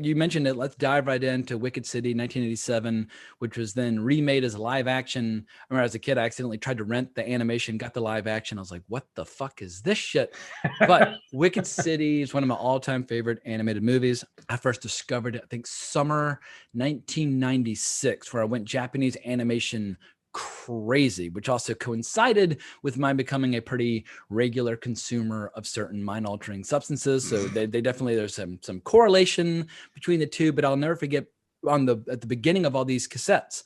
You mentioned it. Let's dive right into Wicked City, 1987, which was then remade as a live action. I remember as a kid, I accidentally tried to rent the animation, got the live action. I was like, what the fuck is this shit? But Wicked City is one of my all-time favorite animated movies. I first discovered it, I think, summer 1996, where I went Japanese animation crazy, which also coincided with my becoming a pretty regular consumer of certain mind-altering substances. So they definitely, there's some correlation between the two, but I'll never forget at the beginning of all these cassettes,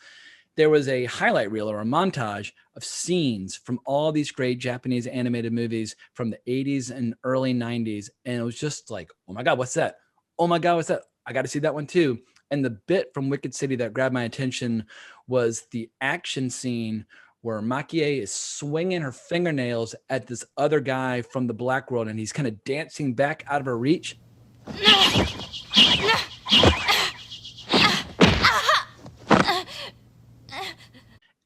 there was a highlight reel or a montage of scenes from all these great Japanese animated movies from the 80s and early 90s. And it was just like, oh my God, what's that? Oh my God, what's that? I got to see that one too. And the bit from Wicked City that grabbed my attention was the action scene where Makie is swinging her fingernails at this other guy from the Black World, and he's kind of dancing back out of her reach.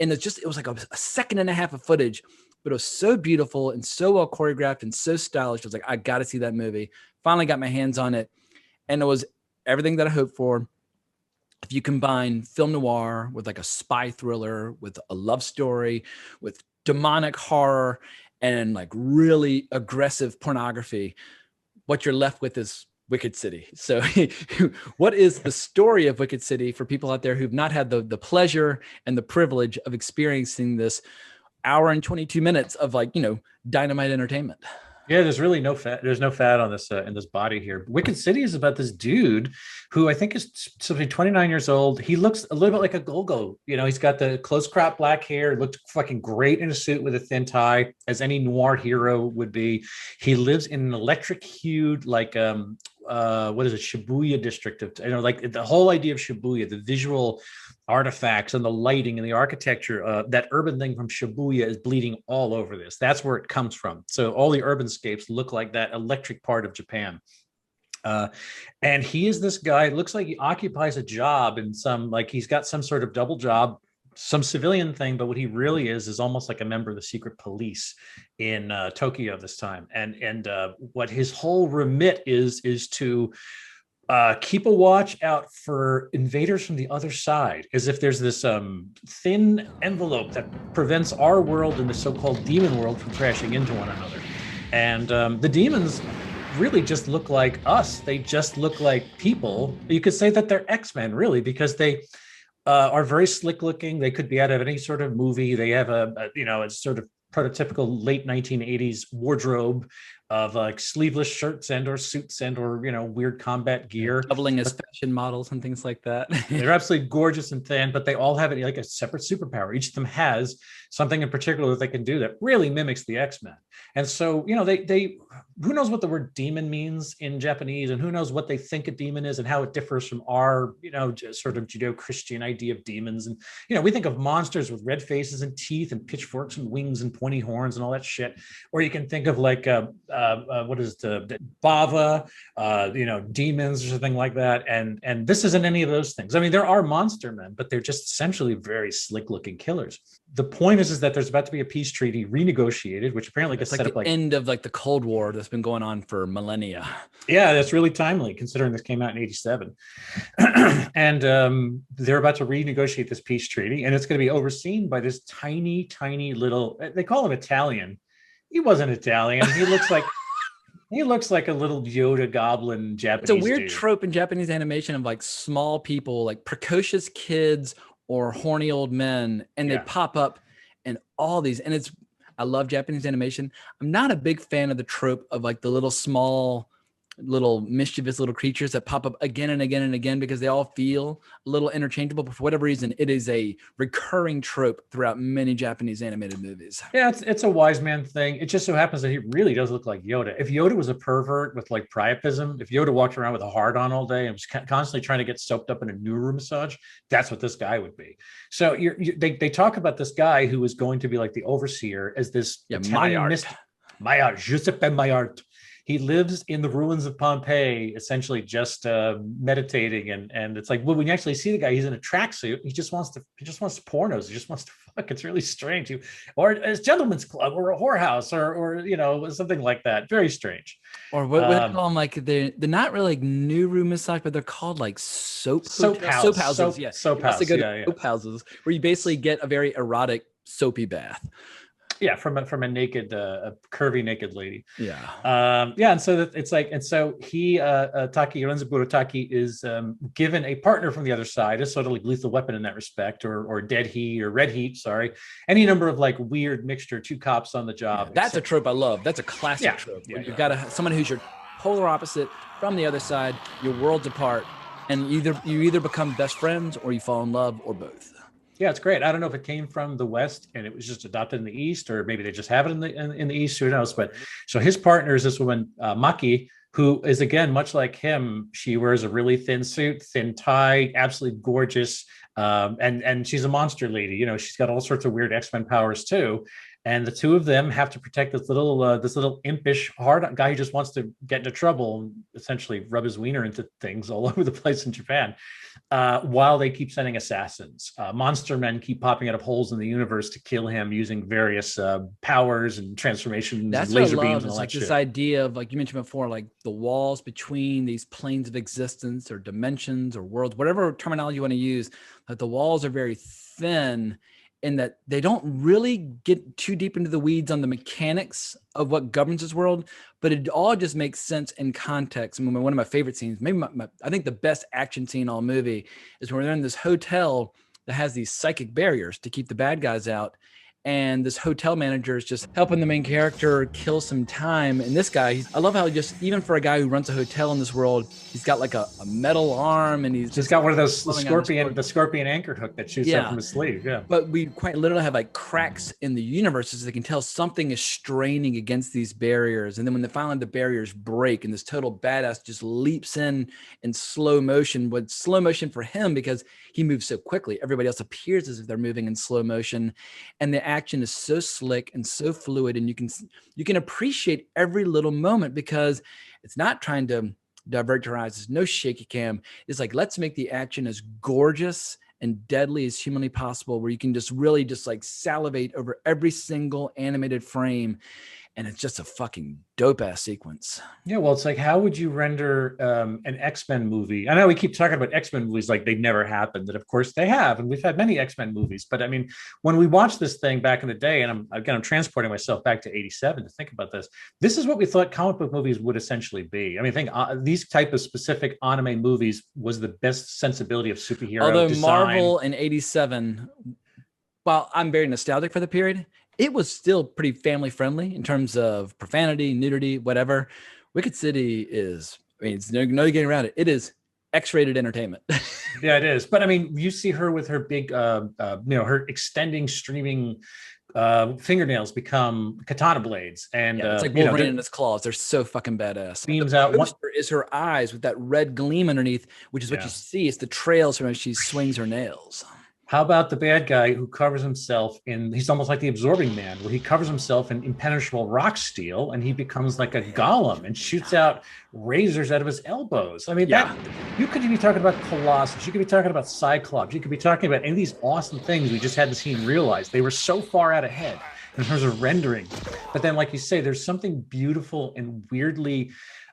And it was like a second and a half of footage, but it was so beautiful and so well choreographed and so stylish. I was like, I got to see that movie. Finally got my hands on it. And it was everything that I hoped for. If you combine film noir with like a spy thriller, with a love story, with demonic horror, and like really aggressive pornography, what you're left with is Wicked City. So what is the story of Wicked City for people out there who've not had the pleasure and the privilege of experiencing this hour and 22 minutes of dynamite entertainment? Yeah, there's really no fat. There's no fat on this in this body here. Wicked City is about this dude who I think is something 29 years old. He looks a little bit like a go-go. He's got the close crop black hair. Looked fucking great in a suit with a thin tie, as any noir hero would be. He lives in an electric hued, like what is it, Shibuya district of, like the whole idea of Shibuya, the visual artifacts and the lighting and the architecture, that urban thing from Shibuya is bleeding all over this. That's where it comes from. So all the urban scapes look like that electric part of Japan. And he is this guy, looks like he occupies a job in he's got some sort of double job, some civilian thing, but what he really is almost like a member of the secret police in Tokyo this time. And what his whole remit is to keep a watch out for invaders from the other side, as if there's this thin envelope that prevents our world and the so-called demon world from crashing into one another. And the demons really just look like us. They just look like people. You could say that they're X-Men, really, because they are very slick looking. They could be out of any sort of movie. They have a sort of prototypical late 1980s wardrobe of like sleeveless shirts and or suits and or weird combat gear, doubling as fashion models and things like that. They're absolutely gorgeous and thin, but they all have it like a separate superpower. Each of them has something in particular that they can do that really mimics the X-Men. And so they who knows what the word demon means in Japanese, and who knows what they think a demon is and how it differs from our sort of Judeo-Christian idea of demons. And we think of monsters with red faces and teeth and pitchforks and wings and pointy horns and all that shit. Or you can think of like what is the Bava, demons or something like that. And this isn't any of those things. I mean, there are monster men, but they're just essentially very slick looking killers. The point is that there's about to be a peace treaty renegotiated, which apparently gets set up like end of like the Cold War that's been going on for millennia. Yeah, that's really timely considering this came out in 87. And they're about to renegotiate this peace treaty, and it's going to be overseen by this tiny, tiny little, they call him Italian. He wasn't Italian. He looks like he looks like a little Yoda goblin Japanese. It's a weird dude. trope in Japanese animation of like small people, like precocious kids or horny old men, and they pop up in all these. And I love Japanese animation. I'm not a big fan of the trope of like the little mischievous little creatures that pop up again and again and again, because they all feel a little interchangeable, but for whatever reason, it is a recurring trope throughout many Japanese animated movies. Yeah, it's a wise man thing. It just so happens that he really does look like Yoda. If Yoda was a pervert with like priapism, if Yoda walked around with a hard on all day and was constantly trying to get soaked up in a Nuru massage, that's what this guy would be. So they talk about this guy who is going to be like the overseer as this Italian Maillard. Maillard, Giuseppe Maillard. he lives in the ruins of Pompeii, essentially just meditating. And it's like, well, when you actually see the guy, he's in a tracksuit. He just wants to pornos. He just wants to fuck. It's really strange. Or a gentleman's club or a whorehouse or something like that. Very strange. Or what they call them, like they're not really like new room massage, but they're called like soap houses. Yeah, soap house. Soap houses where you basically get a very erotic soapy bath. Yeah, from a naked, curvy naked lady. Yeah. And so it's like, and so he, Taki Renzaburo Taki is given a partner from the other side, a sort of like Lethal Weapon in that respect, or Dead Heat or Red Heat. Sorry, any number of like weird mixture, two cops on the job. Yeah, that's a trope I love. That's a classic trope. You've got someone who's your polar opposite from the other side. Your worlds apart, and you either become best friends or you fall in love, or both. Yeah, it's great. I don't know if it came from the West and it was just adopted in the East, or maybe they just have it in the East. Who knows? But so his partner is this woman, Maki, who is, again, much like him. She wears a really thin suit, thin tie, absolutely gorgeous, and she's a monster lady. She's got all sorts of weird X-Men powers too. And the two of them have to protect this little impish hard guy who just wants to get into trouble and essentially rub his wiener into things all over the place in Japan, while they keep sending assassins. Monster men keep popping out of holes in the universe to kill him using various powers and transformations, and laser beams and all that shit. This idea of, like you mentioned before, like the walls between these planes of existence or dimensions or worlds, whatever terminology you want to use, that the walls are very thin, in that they don't really get too deep into the weeds on the mechanics of what governs this world, but it all just makes sense in context. I mean, one of my favorite scenes, maybe I think the best action scene in all movie, is when they're in this hotel that has these psychic barriers to keep the bad guys out. And this hotel manager is just helping the main character kill some time. And this guy, I love how just, even for a guy who runs a hotel in this world, he's got like a metal arm, and he's just got one of those the scorpion anchor hook that shoots out from his sleeve. Yeah. But we quite literally have like cracks in the universe, so they can tell something is straining against these barriers. And then when finally the barriers break, and this total badass just leaps in slow motion, but slow motion for him because he moves so quickly. Everybody else appears as if they're moving in slow motion, and the action is so slick and so fluid, and you can appreciate every little moment because it's not trying to divert your eyes. There's no shaky cam. It's like, let's make the action as gorgeous and deadly as humanly possible, where you can just really just like salivate over every single animated frame. And it's just a fucking dope ass sequence. Yeah, well, it's like, how would you render an X-Men movie? I know we keep talking about X-Men movies like they've never happened, and of course they have, and we've had many X-Men movies. But I mean, when we watched this thing back in the day, and I'm transporting myself back to '87 to think about this. This is what we thought comic book movies would essentially be. I mean, I think these type of specific anime movies was the best sensibility of superhero Although design. Marvel in '87, while I'm very nostalgic for the period, it was still pretty family friendly in terms of profanity, nudity, whatever. Wicked City is, I mean, it's no getting around it. It is X-rated entertainment. Yeah, it is. But I mean, you see her with her big, her extending, streaming fingernails become katana blades, and it's like Wolverine in his claws. They're so fucking badass. Beams the out. Poster is her eyes with that red gleam underneath, which is what you see. It's the trails from when she swings her nails. How about the bad guy who covers himself he's almost like the Absorbing Man, where he covers himself in impenetrable rock steel, and he becomes like a golem and shoots out razors out of his elbows. I mean, you could be talking about Colossus, you could be talking about Cyclops, you could be talking about any of these awesome things we just hadn't seen realized. They were so far out ahead in terms of rendering. But then, like you say, there's something beautiful and weirdly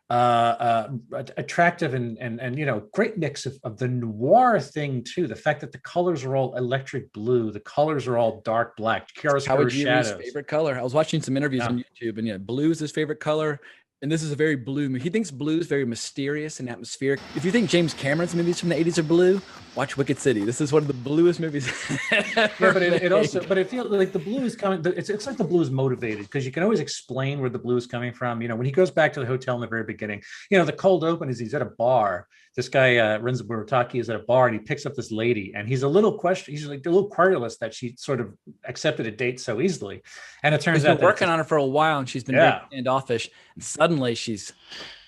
attractive and great mix of the noir thing too. The fact that the colors are all electric blue, the colors are all dark black, chiaroscuro shadows. Favorite color? I was watching some interviews on YouTube, and blue is his favorite color. And this is a very blue. He thinks blue is very mysterious and atmospheric. If you think James Cameron's movies from the 80s are blue, watch Wicked City. This is one of the bluest movies ever but it feels like the blue is coming. It's like the blue is motivated, because you can always explain where the blue is coming from. When he goes back to the hotel in the very beginning, the cold open is he's at a bar. This guy, Renzo Burotaki, is at a bar, and he picks up this lady, and he's like a little querulous that she sort of accepted a date so easily. And it turns out he's been working on her for a while, and she's been very standoffish, and suddenly she's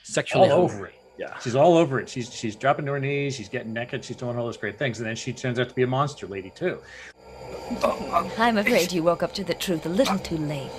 sexually all over it. Yeah, she's all over it. She's dropping to her knees. She's getting naked. She's doing all those great things, and then she turns out to be a monster lady too. I'm afraid you woke up to the truth a little too late.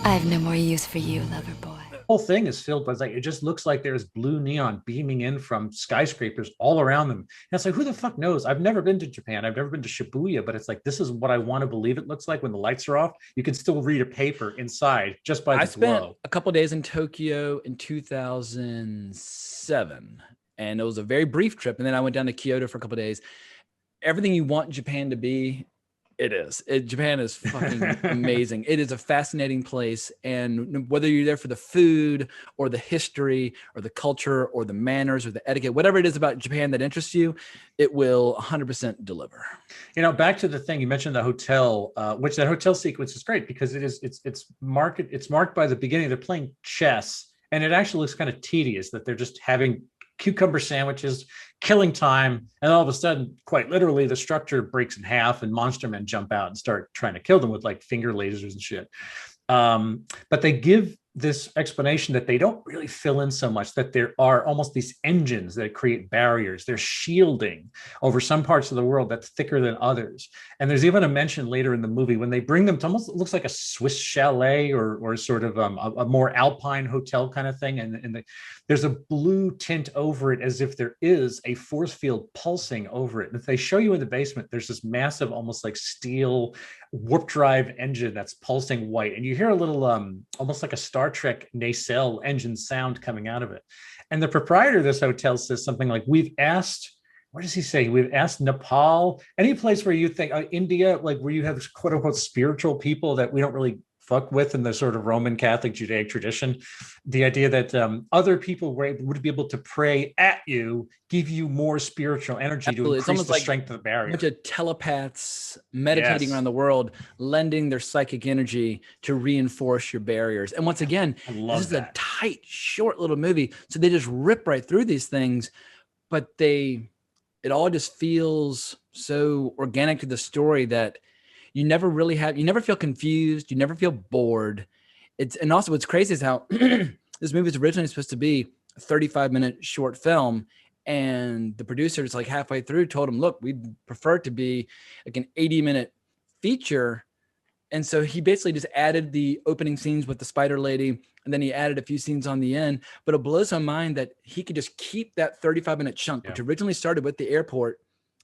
I have no more use for you, lover boy. Whole thing is filled with like, it just looks like there's blue neon beaming in from skyscrapers all around them. And it's like, who the fuck knows? I've never been to Japan. I've never been to Shibuya, but it's like, this is what I want to believe it looks like when the lights are off. You can still read a paper inside just by the spent glow. a couple days in Tokyo in 2007, and it was a very brief trip. And then I went down to Kyoto for a couple days. Everything you want Japan to be, it is. Japan is fucking amazing. It is a fascinating place. And whether you're there for the food or the history or the culture or the manners or the etiquette, whatever it is about Japan that interests you, it will 100% deliver. You know, back to the thing you mentioned, the hotel, which that hotel sequence is great because it's marked by the beginning. They're playing chess, and it actually looks kind of tedious that they're just having cucumber sandwiches, killing time, and all of a sudden, quite literally, the structure breaks in half and monster men jump out and start trying to kill them with like finger lasers and shit. But they give this explanation that they don't really fill in so much, that there are almost these engines that create barriers. They're shielding over some parts of the world that's thicker than others. And there's even a mention later in the movie when they bring them to almost, it looks like a Swiss chalet or sort of a more alpine hotel kind of thing. And there's a blue tint over it as if there is a force field pulsing over it. And if they show you in the basement, there's this massive, almost like steel warp drive engine that's pulsing white. And you hear a little, almost like a Star Trek nacelle engine sound coming out of it. And the proprietor of this hotel says something like, we've asked, what does he say? We've asked Nepal, any place where you think, India, like where you have quote unquote spiritual people that we don't really fuck with in the sort of Roman Catholic Judaic tradition. The idea that other people would be able to pray at you, give you more spiritual energy. Absolutely. To increase the strength of the barrier. A bunch of telepaths meditating around the world, lending their psychic energy to reinforce your barriers. And once again, this is a tight, short little movie. So they just rip right through these things, but it all just feels so organic to the story that you never feel confused. You never feel bored. And also what's crazy is how this movie was originally supposed to be a 35-minute short film. And the producers like halfway through told him, look, we'd prefer it to be like an 80-minute feature. And so he basically just added the opening scenes with the spider lady. And then he added a few scenes on the end, but it blows my mind that he could just keep that 35-minute chunk, which originally started with the airport,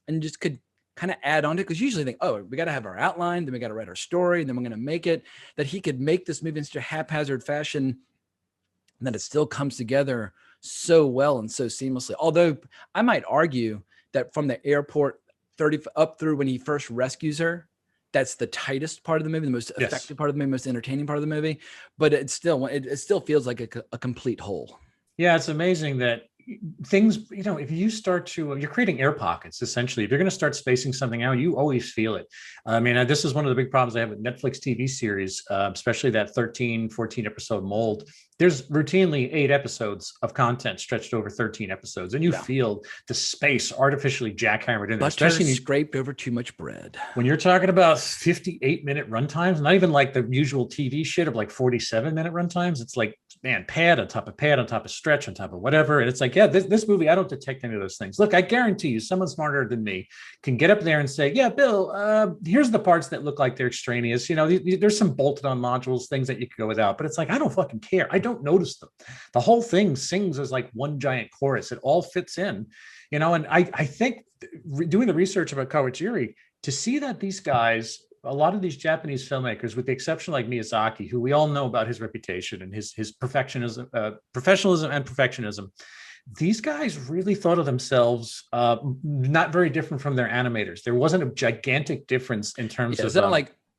and just could kind of add on to it. Because usually think, oh, we got to have our outline, then we got to write our story, and then we're going to make it. That he could make this movie in such a haphazard fashion, and that it still comes together so well and so seamlessly. Although I might argue that from the airport up through when he first rescues her, that's the tightest part of the movie, the most effective part of the movie, most entertaining part of the movie. But it still feels like a complete whole. Yeah, it's amazing that things, if you start to, you're creating air pockets, essentially. If you're going to start spacing something out, you always feel it. I mean, this is one of the big problems I have with Netflix TV series, especially that 13, 14 episode mold. There's routinely 8 episodes of content stretched over 13 episodes, and you feel the space artificially jackhammered in there. Especially scraped over too much bread. When you're talking about 58-minute runtimes, not even like the usual TV shit of like 47-minute runtimes. It's like, man, pad on top of stretch on top of whatever. And it's like, yeah, this movie, I don't detect any of those things. Look, I guarantee you someone smarter than me can get up there and say, yeah, Bill, here's the parts that look like they're extraneous. There's some bolted on modules, things that you could go without, but it's like, I don't fucking care. I don't notice them. The whole thing sings as like one giant chorus. It all fits in, and I think doing the research about Kawajiri, to see that these guys, a lot of these Japanese filmmakers, with the exception like Miyazaki, who we all know about his reputation and his professionalism and perfectionism, these guys really thought of themselves not very different from their animators. There wasn't a gigantic difference in terms of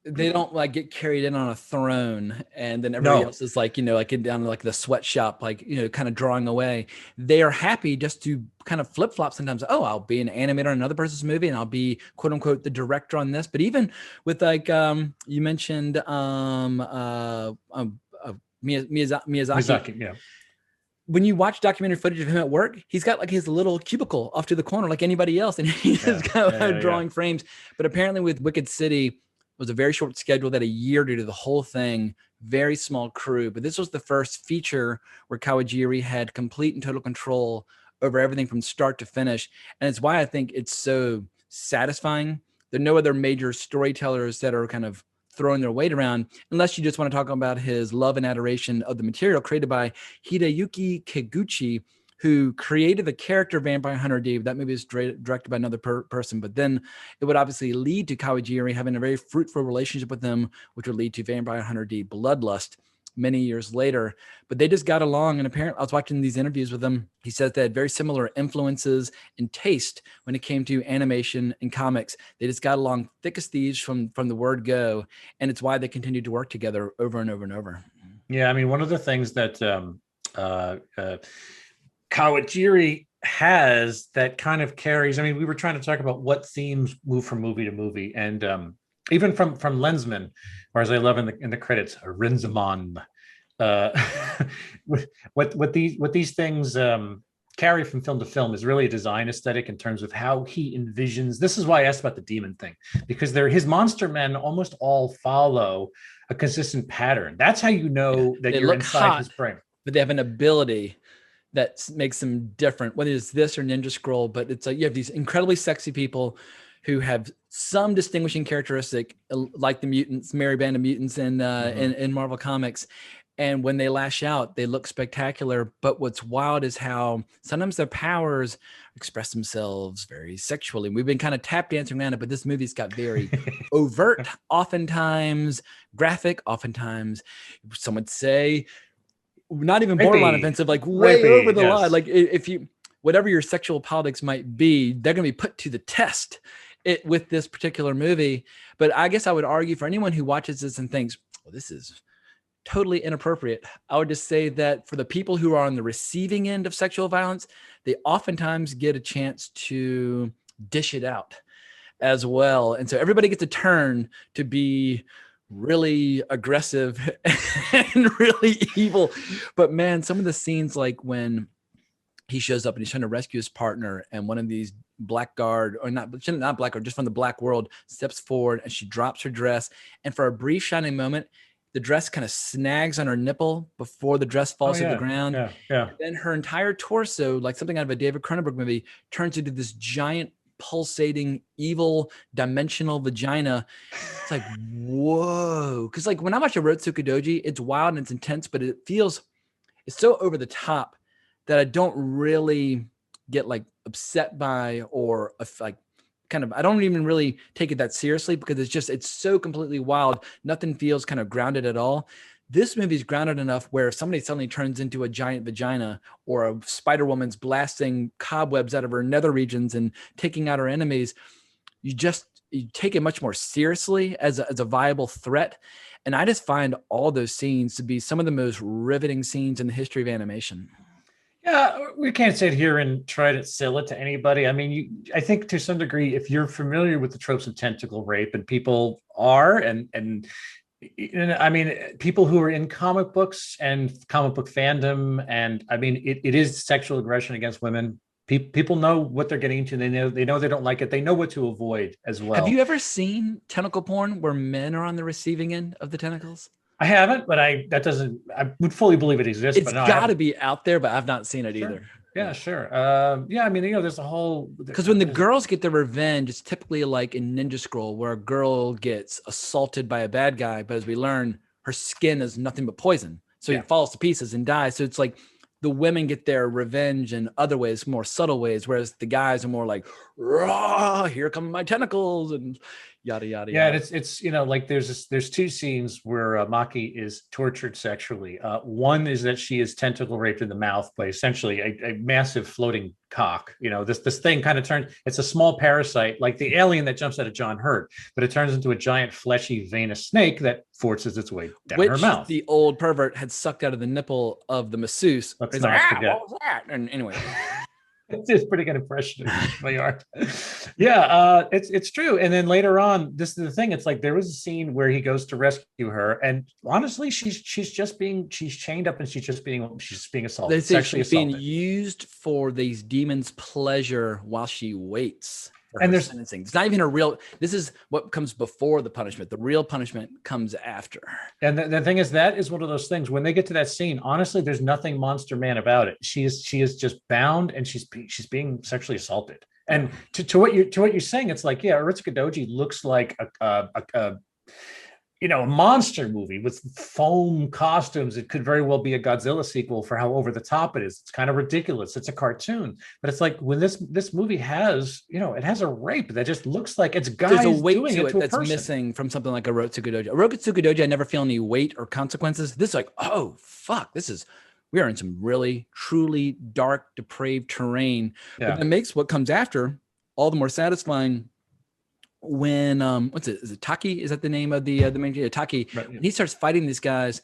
they don't like get carried in on a throne and then everybody else is like, like down like the sweatshop, like, kind of drawing away. They are happy just to kind of flip flop sometimes. Oh, I'll be an animator on another person's movie and I'll be quote unquote the director on this. But even with like, you mentioned Miyazaki. When you watch documentary footage of him at work, he's got like his little cubicle off to the corner like anybody else. And he's drawing frames. But apparently with Wicked City, was a very short schedule, that a year to do the whole thing, very small crew. But this was the first feature where Kawajiri had complete and total control over everything from start to finish. And it's why I think it's so satisfying. There are no other major storytellers that are kind of throwing their weight around, unless you just want to talk about his love and adoration of the material created by Hideyuki Kiguchi, who created the character Vampire Hunter D. That movie is directed by another person, but then it would obviously lead to Kawajiri having a very fruitful relationship with them, which would lead to Vampire Hunter D Bloodlust many years later. But they just got along, and apparently I was watching these interviews with them. He says they had very similar influences and taste when it came to animation and comics. They just got along thick as thieves from the word go, and it's why they continued to work together over and over and over. Yeah, I mean, one of the things that Kawajiri has that kind of carries. I mean, we were trying to talk about what themes move from movie to movie, and even from Lensman, or as I love in the credits, Rinzamon. What these things carry from film to film is really a design aesthetic in terms of how he envisions. This is why I asked about the demon thing, because his monster men almost all follow a consistent pattern. That's how you know that you're inside his brain. But they have an ability that makes them different, whether it's this or Ninja Scroll. But it's like you have these incredibly sexy people who have some distinguishing characteristic, like the mutants, Merry Band of Mutants in Marvel Comics. And when they lash out, they look spectacular. But what's wild is how sometimes their powers express themselves very sexually. We've been kind of tap dancing around it, but this movie's got very overt, oftentimes graphic, oftentimes some would say not even borderline offensive, like way over the line. Like if you, whatever your sexual politics might be, they're going to be put to the test with this particular movie. But I guess I would argue for anyone who watches this and thinks, well, this is totally inappropriate, I would just say that for the people who are on the receiving end of sexual violence, they oftentimes get a chance to dish it out as well. And so everybody gets a turn to be really aggressive and really evil. But man, some of the scenes, like when he shows up and he's trying to rescue his partner, and one of these blackguard, or not blackguard, just from the black world, steps forward and she drops her dress, and for a brief shining moment, the dress kind of snags on her nipple before the dress falls to the ground. Yeah. Then her entire torso, like something out of a David Cronenberg movie, turns into this giant pulsating evil dimensional vagina. It's like, whoa. Because like when I watch a Rotsuka Doji, it's wild and it's intense, but it's so over the top that I don't really get like upset by, or like kind of, I don't even really take it that seriously, because it's so completely wild. Nothing feels kind of grounded at all. This movie is grounded enough where if somebody suddenly turns into a giant vagina, or a Spider Woman's blasting cobwebs out of her nether regions and taking out her enemies, you take it much more seriously as a viable threat. And I just find all those scenes to be some of the most riveting scenes in the history of animation. Yeah, we can't sit here and try to sell it to anybody. I mean, I think to some degree, if you're familiar with the tropes of tentacle rape, and people are, and I mean, people who are in comic books and comic book fandom, and I mean, it is sexual aggression against women. People know what they're getting into. They know they don't like it. They know what to avoid as well. Have you ever seen tentacle porn where men are on the receiving end of the tentacles? I haven't, but I would fully believe it exists. It's got to be out there, but I've not seen it either. Yeah, sure. Yeah, I mean, there's a whole, because when the girls get their revenge, it's typically like in Ninja Scroll, where a girl gets assaulted by a bad guy, but as we learn, her skin is nothing but poison, so he falls to pieces and dies. So it's like the women get their revenge in other ways, more subtle ways, whereas the guys are more like, raw, here come my tentacles, and yada yada. Yeah, and it's like there's two scenes where Maki is tortured sexually. One is that she is tentacle raped in the mouth by essentially a massive floating cock. This thing kind of turns. It's a small parasite, like the alien that jumps out of John Hurt, but it turns into a giant fleshy venous snake that forces its way down her mouth. The old pervert had sucked out of the nipple of the masseuse. Let's not forget. What was that? And anyway. It's a pretty good impression of my art. Yeah, it's true. And then later on, this is the thing. It's like there was a scene where he goes to rescue her, and honestly, she's chained up and she's just being assaulted. They say she's being used for these demons' pleasure while she waits. And there's sentencing. It's not even a real. This is what comes before the punishment. The real punishment comes after. And the thing is, that is one of those things. When they get to that scene, honestly, there's nothing Monster Man about it. She is just bound, and she's being sexually assaulted. And to what you're saying, it's like, yeah, Aritsuka Doji looks like a a monster movie with foam costumes. It could very well be a Godzilla sequel for how over the top it is. It's kind of ridiculous. It's a cartoon, but it's like when this movie has, it has a rape that just looks like it's guys There's a weight doing to it it to a that's person. missing from something like a Rotsuku Dojo. A Rotsuku Dojo, I never feel any weight or consequences. This is like, oh fuck, we are in some really truly dark, depraved terrain. Yeah. But that makes what comes after all the more satisfying. When what's it? Is it Taki? Is that the name of the main Taki? Right, yeah. When he starts fighting these guys,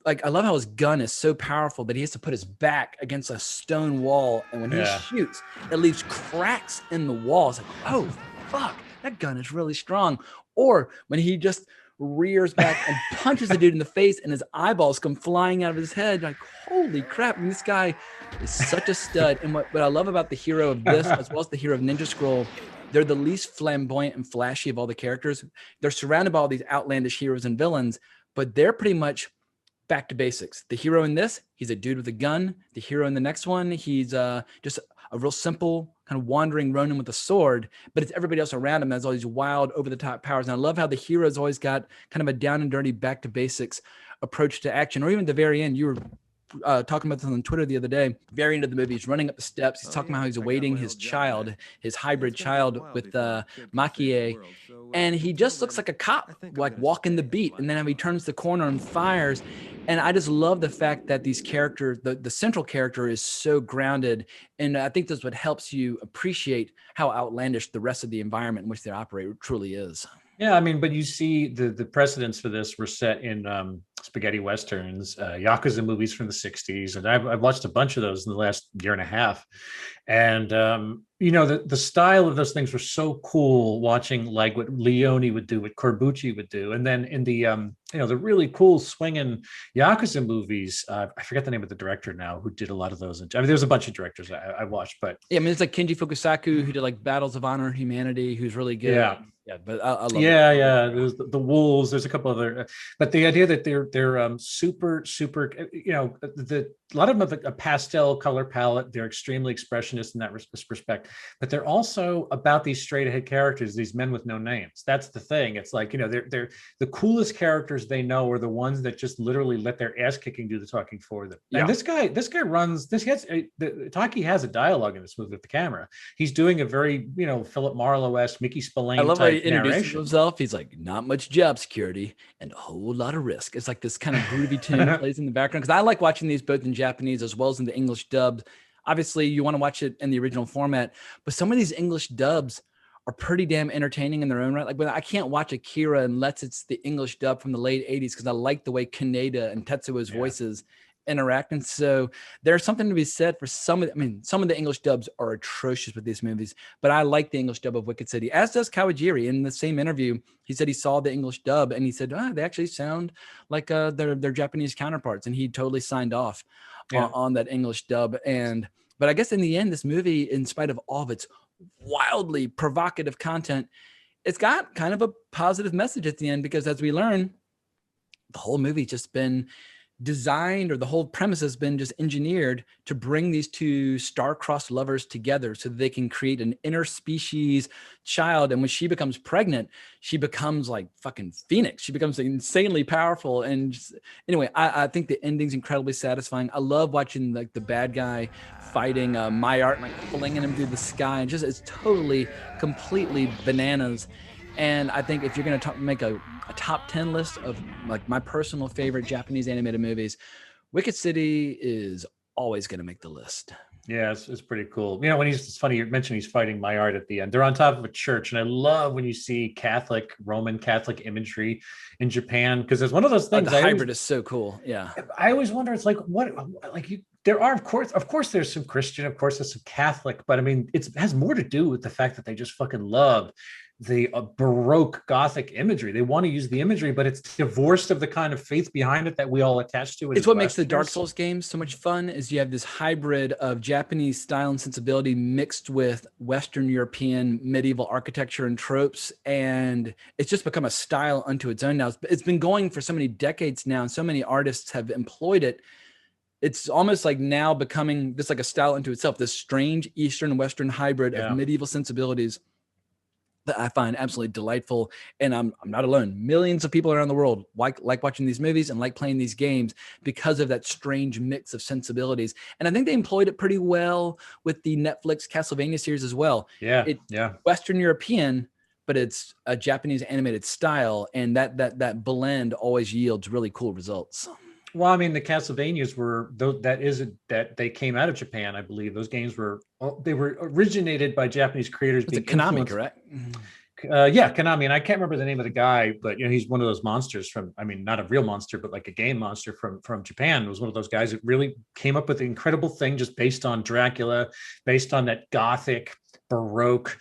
like I love how his gun is so powerful that he has to put his back against a stone wall, and when he shoots, it leaves cracks in the wall. It's like, oh fuck, that gun is really strong. Or when he just rears back and punches the dude in the face, and his eyeballs come flying out of his head. Like, holy crap! I mean, this guy is such a stud. And what I love about the hero of this, as well as the hero of Ninja Scroll, they're the least flamboyant and flashy of all the characters. They're surrounded by all these outlandish heroes and villains, but they're pretty much back to basics. The hero in this, he's a dude with a gun. The hero in the next one, he's just a real simple kind of wandering Ronin with a sword, but it's everybody else around him that has all these wild over-the-top powers. And I love how the hero's always got kind of a down and dirty, back to basics approach to action. Or even at the very end, you were talking about this on Twitter the other day. Very end of the movie, he's running up the steps. He's talking about how he's awaiting his child, his hybrid child with Makie, and he just looks like a cop, like walking the beat. And then he turns the corner and fires. And I just love the fact that these characters, the central character, is so grounded. And I think that's what helps you appreciate how outlandish the rest of the environment in which they operate truly is. Yeah, I mean, but you see the precedents for this were set in spaghetti westerns, Yakuza movies from the 60s. And I've watched a bunch of those in the last year and a half. And, the style of those things were so cool, watching like what Leone would do, what Corbucci would do. And then in the, the really cool swinging Yakuza movies, I forget the name of the director now who did a lot of those. I mean, there's a bunch of directors I watched, but. Yeah, I mean, it's like Kenji Fukusaku, who did like Battles of Honor and Humanity, who's really good. Yeah, but I love it. Yeah. There's the Wolves. There's a couple other, but the idea that they're super, a lot of them have a pastel color palette. They're extremely expressionist in that respect, but they're also about these straight ahead characters, these men with no names. That's the thing. It's like, they're the coolest characters they know are the ones that just literally let their ass kicking do the talking for them. Yeah. And this guy runs this. Taki has a dialogue in this movie with the camera. He's doing a very, Philip Marlowe-esque, Mickey Spillane. I love how he introduces himself. He's like, not much job security and a whole lot of risk. It's like this kind of groovy tune plays in the background. Because I like watching these both in Japanese as well as in the English dubs. Obviously, you want to watch it in the original format, but some of these English dubs are pretty damn entertaining in their own right. Like, but I can't watch Akira unless it's the English dub from the late 80s because I like the way Kaneda and Tetsuo's voices interact. And so there's something to be said for some of the English dubs are atrocious with these movies, but I like the English dub of Wicked City, as does Kawajiri. In the same interview, he said he saw the English dub and he said, they actually sound like their Japanese counterparts. And he totally signed off on that English dub. But I guess in the end, this movie, in spite of all of its wildly provocative content, it's got kind of a positive message at the end, because as we learn, the whole movie's just been designed, or the whole premise has been just engineered to bring these two star-crossed lovers together so that they can create an interspecies child. And when she becomes pregnant, she becomes like fucking Phoenix. She becomes insanely powerful. And just, anyway, I think the ending's incredibly satisfying. I love watching like the bad guy fighting Mayart and like flinging him through the sky, and just it's totally, completely bananas. And I think if you're going to make a top 10 list of like my personal favorite Japanese animated movies, Wicked City is always going to make the list. Yeah, it's pretty cool. When it's funny, you mentioned he's fighting Mayart at the end. They're on top of a church. And I love when you see Roman Catholic imagery in Japan, because there's one of those things. The hybrid is so cool. Yeah. I always wonder, it's like, there are, of course, there's some Christian, of course, there's some Catholic, but I mean, it has more to do with the fact that they just fucking love the Baroque Gothic imagery. They want to use the imagery, but it's divorced of the kind of faith behind it that we all attach to it. It's what makes the Dark Souls games so much fun, is you have this hybrid of Japanese style and sensibility mixed with Western European medieval architecture and tropes. And it's just become a style unto its own now. It's been going for so many decades now, and so many artists have employed it. It's almost like now becoming just like a style unto itself, this strange Eastern and Western hybrid of medieval sensibilities that I find absolutely delightful. And I'm not alone. Millions of people around the world like watching these movies and like playing these games because of that strange mix of sensibilities. And I think they employed it pretty well with the Netflix Castlevania series as well. Yeah, It's yeah. Western European, but it's a Japanese animated style, and that blend always yields really cool results. Well, I mean, the Castlevanias were that they came out of Japan, I believe. Those games were they were originated by Japanese creators. It's a being Konami, influenced- correct? Yeah, Konami, and I can't remember the name of the guy, but he's one of those monsters from. I mean, not a real monster, but like a game monster from Japan. It was one of those guys that really came up with an incredible thing just based on Dracula, based on that gothic Baroque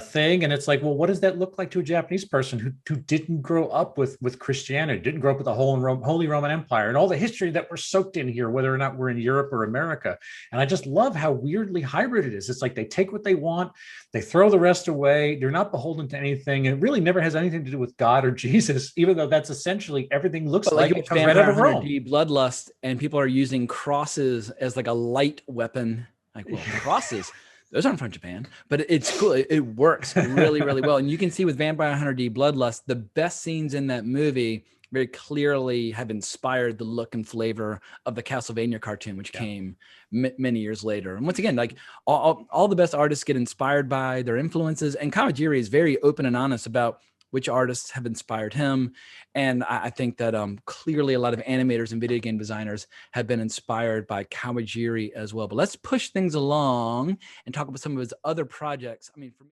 thing. And it's like, well, what does that look like to a Japanese person who didn't grow up with Christianity, didn't grow up with the Holy Roman Empire and all the history that we're soaked in here, whether or not we're in Europe or America. And I just love how weirdly hybrid it is. It's like they take what they want, they throw the rest away. They're not beholden to anything. And it really never has anything to do with God or Jesus, even though that's essentially everything looks But like you it watch comes right out Vampire of Hunter Rome. D Bloodlust, and people are using crosses as like a light weapon. Like, well, crosses, those aren't from Japan, but it's cool. It works really, really well. And you can see with Vampire Hunter D Bloodlust, the best scenes in that movie very clearly have inspired the look and flavor of the Castlevania cartoon, which came many years later. And once again, like all the best artists get inspired by their influences. And Kawajiri is very open and honest about which artists have inspired him. And I think that clearly a lot of animators and video game designers have been inspired by Kawajiri as well. But let's push things along and talk about some of his other projects. I mean, for me,